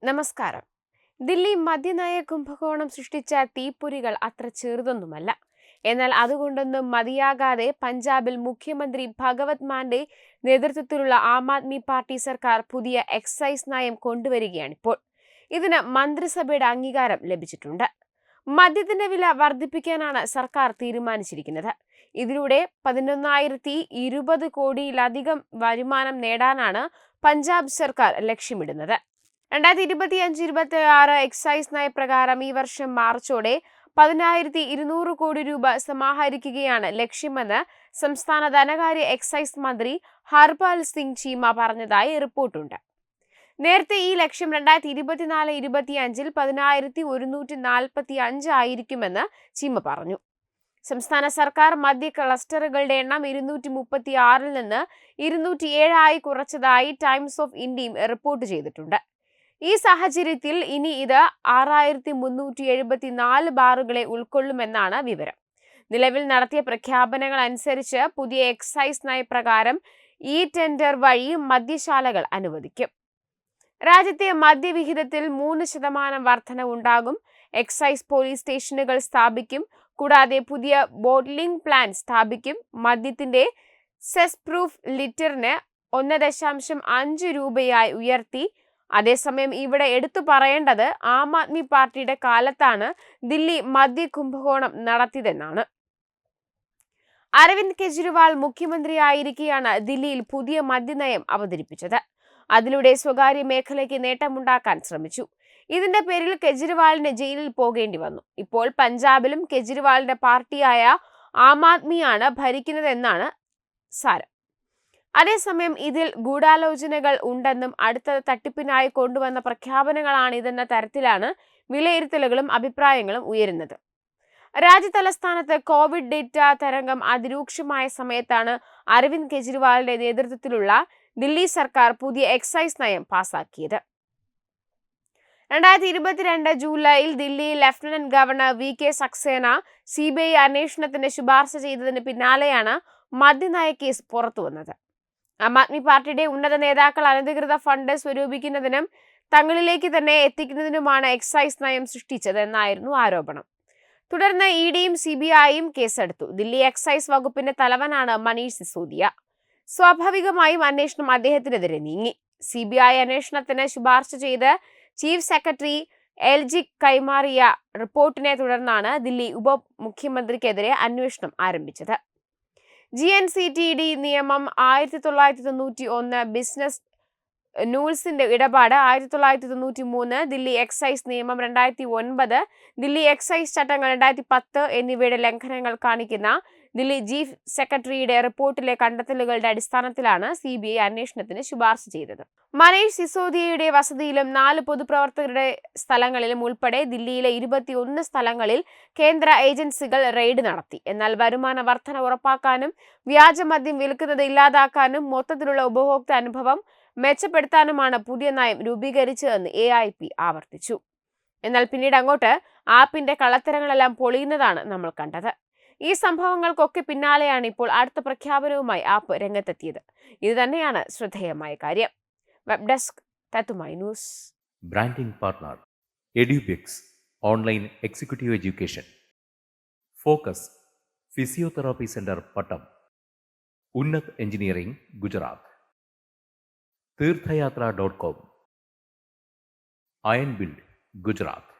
നമസ്കാരം. ദില്ലി മദ്യനയ കുംഭകോണം സൃഷ്ടിച്ച തീപ്പൊരികൾ അത്ര ചെറുതൊന്നുമല്ല. എന്നാൽ അതുകൊണ്ടൊന്നും മതിയാകാതെ പഞ്ചാബിൽ മുഖ്യമന്ത്രി ഭഗവത് മാന്റെ നേതൃത്വത്തിലുള്ള ആം ആദ്മി പാർട്ടി സർക്കാർ പുതിയ എക്സൈസ് നയം കൊണ്ടുവരികയാണിപ്പോൾ. ഇതിന് മന്ത്രിസഭയുടെ അംഗീകാരം ലഭിച്ചിട്ടുണ്ട്. മദ്യത്തിന്റെ വില വർദ്ധിപ്പിക്കാനാണ് സർക്കാർ തീരുമാനിച്ചിരിക്കുന്നത്. ഇതിലൂടെ 11,020 കോടിയിലധികം വരുമാനം നേടാനാണ് പഞ്ചാബ് സർക്കാർ ലക്ഷ്യമിടുന്നത്. 2025-26 എക്സൈസ് നയപ്രകാരം ഈ വർഷം മാർച്ചോടെ 10,200 കോടി രൂപ സമാഹരിക്കുകയാണ് ലക്ഷ്യമെന്ന് സംസ്ഥാന ധനകാര്യ എക്സൈസ് മന്ത്രി ഹർപാൽ സിംഗ് ചീമ പറഞ്ഞതായി റിപ്പോർട്ടുണ്ട്. നേരത്തെ ഈ ലക്ഷ്യം 2024-25 10,145 ആയിരിക്കുമെന്ന് ചീമ പറഞ്ഞു. സംസ്ഥാന സർക്കാർ മദ്യ ക്ലസ്റ്ററുകളുടെ എണ്ണം 236-ൽ നിന്ന് 207 ആയി കുറച്ചതായി ടൈംസ് ഓഫ് ഇന്ത്യയും റിപ്പോർട്ട് ചെയ്തിട്ടുണ്ട്. ഈ സാഹചര്യത്തിൽ ഇനി ഇത് 6,374 ബാറുകളെ ഉൾക്കൊള്ളുമെന്നാണ് വിവരം. നിലവിൽ നടത്തിയ പ്രഖ്യാപനങ്ങൾ അനുസരിച്ച് പുതിയ എക്സൈസ് നയപ്രകാരം ഈ ടെൻഡർ വഴി മദ്യശാലകൾ അനുവദിക്കും. രാജ്യത്തെ മദ്യവിഹിതത്തിൽ 3% വർധനവുണ്ടാകും. എക്സൈസ് പോലീസ് സ്റ്റേഷനുകൾ സ്ഥാപിക്കും. കൂടാതെ പുതിയ ബോട്ട്ലിംഗ് പ്ലാന്റ് സ്ഥാപിക്കും. മദ്യത്തിന്റെ സെസ് പ്രൂഫ് ലിറ്ററിന് 1.5 രൂപയായി ഉയർത്തി. അതേസമയം ഇവിടെ എടുത്തു പറയേണ്ടത് ആം ആദ്മി പാർട്ടിയുടെ കാലത്താണ് ദില്ലി മദ്യ കുംഭകോണം നടത്തിയതെന്നാണ്. അരവിന്ദ് കെജ്രിവാൾ മുഖ്യമന്ത്രിയായിരിക്കെയാണ് ദില്ലിയിൽ പുതിയ മദ്യനയം അവതരിപ്പിച്ചത്. അതിലൂടെ സ്വകാര്യ മേഖലയ്ക്ക് നേട്ടമുണ്ടാക്കാൻ ശ്രമിച്ചു. ഇതിന്റെ പേരിൽ കെജ്രിവാളിന് ജയിലിൽ പോകേണ്ടി വന്നു. ഇപ്പോൾ പഞ്ചാബിലും കെജ്രിവാളിന്റെ പാർട്ടിയായ ആം ആദ്മിയാണ് ഭരിക്കുന്നതെന്നാണ് സാരം. അതേസമയം ഇതിൽ ഗൂഢാലോചനകൾ ഉണ്ടെന്നും അടുത്ത തട്ടിപ്പിനായി കൊണ്ടുവന്ന പ്രഖ്യാപനങ്ങളാണിതെന്ന തരത്തിലാണ് വിലയിരുത്തലുകളും അഭിപ്രായങ്ങളും ഉയരുന്നത്. രാജ്യതലസ്ഥാനത്ത് കോവിഡ് ഡേറ്റ തരംഗം അതിരൂക്ഷമായ സമയത്താണ് അരവിന്ദ് കെജ്രിവാളിന്റെ നേതൃത്വത്തിലുള്ള ദില്ലി സർക്കാർ പുതിയ എക്സൈസ് നയം പാസാക്കിയത്. 2022 ജൂലൈയിൽ ദില്ലിയിൽ lieutenant governor VK Saxena CBI അന്വേഷണത്തിന് ശുപാർശ ചെയ്തതിന് പിന്നാലെയാണ് മദ്യനയ കേസ് പുറത്തുവന്നത്. ആം ആദ്മി പാർട്ടിയുടെ ഉന്നത നേതാക്കൾ അനധികൃത ഫണ്ട് സ്വരൂപിക്കുന്നതിനും തങ്ങളിലേക്ക് തന്നെ എത്തിക്കുന്നതിനുമാണ് എക്സൈസ് നയം സൃഷ്ടിച്ചത് എന്നായിരുന്നു ആരോപണം. തുടർന്ന് EDയും CBIയും കേസെടുത്തു. ദില്ലി എക്സൈസ് വകുപ്പിന്റെ തലവനാണ് മനീഷ് സിസോദിയ. സ്വാഭാവികമായും അന്വേഷണം അദ്ദേഹത്തിനെതിരെ നീങ്ങി. CBI അന്വേഷണത്തിന് ശുപാർശ ചെയ്ത് ചീഫ് സെക്രട്ടറി LG കൈമാറിയ റിപ്പോർട്ടിനെ തുടർന്നാണ് ദില്ലി ഉപമുഖ്യമന്ത്രിക്കെതിരെ അന്വേഷണം ആരംഭിച്ചത്. GNCTD നിയമം 1991, ബിസിനസ് നൂൾസിന്റെ ഇടപാട് 1993, ദില്ലി എക്സൈസ് നിയമം 2009, ദില്ലി എക്സൈസ് ചട്ടങ്ങൾ 2010 എന്നിവയുടെ ലംഘനങ്ങൾ കാണിക്കുന്ന ദില്ലി ചീഫ് സെക്രട്ടറിയുടെ റിപ്പോർട്ടിലെ കണ്ടെത്തലുകളുടെ അടിസ്ഥാനത്തിലാണ് CBI അന്വേഷണത്തിന് ശുപാർശ ചെയ്തത്. മനീഷ് സിസോദിയയുടെ വസതിയിലും 4 പൊതുപ്രവർത്തകരുടെ സ്ഥലങ്ങളിലും ഉൾപ്പെടെ ദില്ലിയിലെ 21 സ്ഥലങ്ങളിൽ കേന്ദ്ര ഏജൻസികൾ റെയ്ഡ് നടത്തി. എന്നാൽ വരുമാന വർധന ഉറപ്പാക്കാനും വ്യാജമദ്യം വിൽക്കുന്നത് ഇല്ലാതാക്കാനും മൊത്തത്തിലുള്ള ഉപഭോക്തൃ അനുഭവം മെച്ചപ്പെടുത്താനുമാണ് പുതിയ നയം രൂപീകരിച്ചതെന്ന് AIP ആവർത്തിച്ചു. എന്നാൽ പിന്നീട് അങ്ങോട്ട് ആപ്പിന്റെ കള്ളത്തരങ്ങളെല്ലാം പൊളിയുന്നതാണ് നമ്മൾ കണ്ടത്. ഈ സംഭവങ്ങൾക്കൊക്കെ പിന്നാലെയാണ് ഇപ്പോൾ അടുത്ത പ്രഖ്യാപനവുമായി ആപ്പ് രംഗത്തെത്തിയത്. ഇത് തന്നെയാണ് ശ്രദ്ധേയമായ കാര്യം. വെബ് ഡെസ്ക് തത്തുമൈ news. Branding partner Edubix online executive education. Focus physiotherapy centre Pattom. Unnat engineering Gujarat. തീർത്ഥയാത്ര.com. Iron build Gujarat.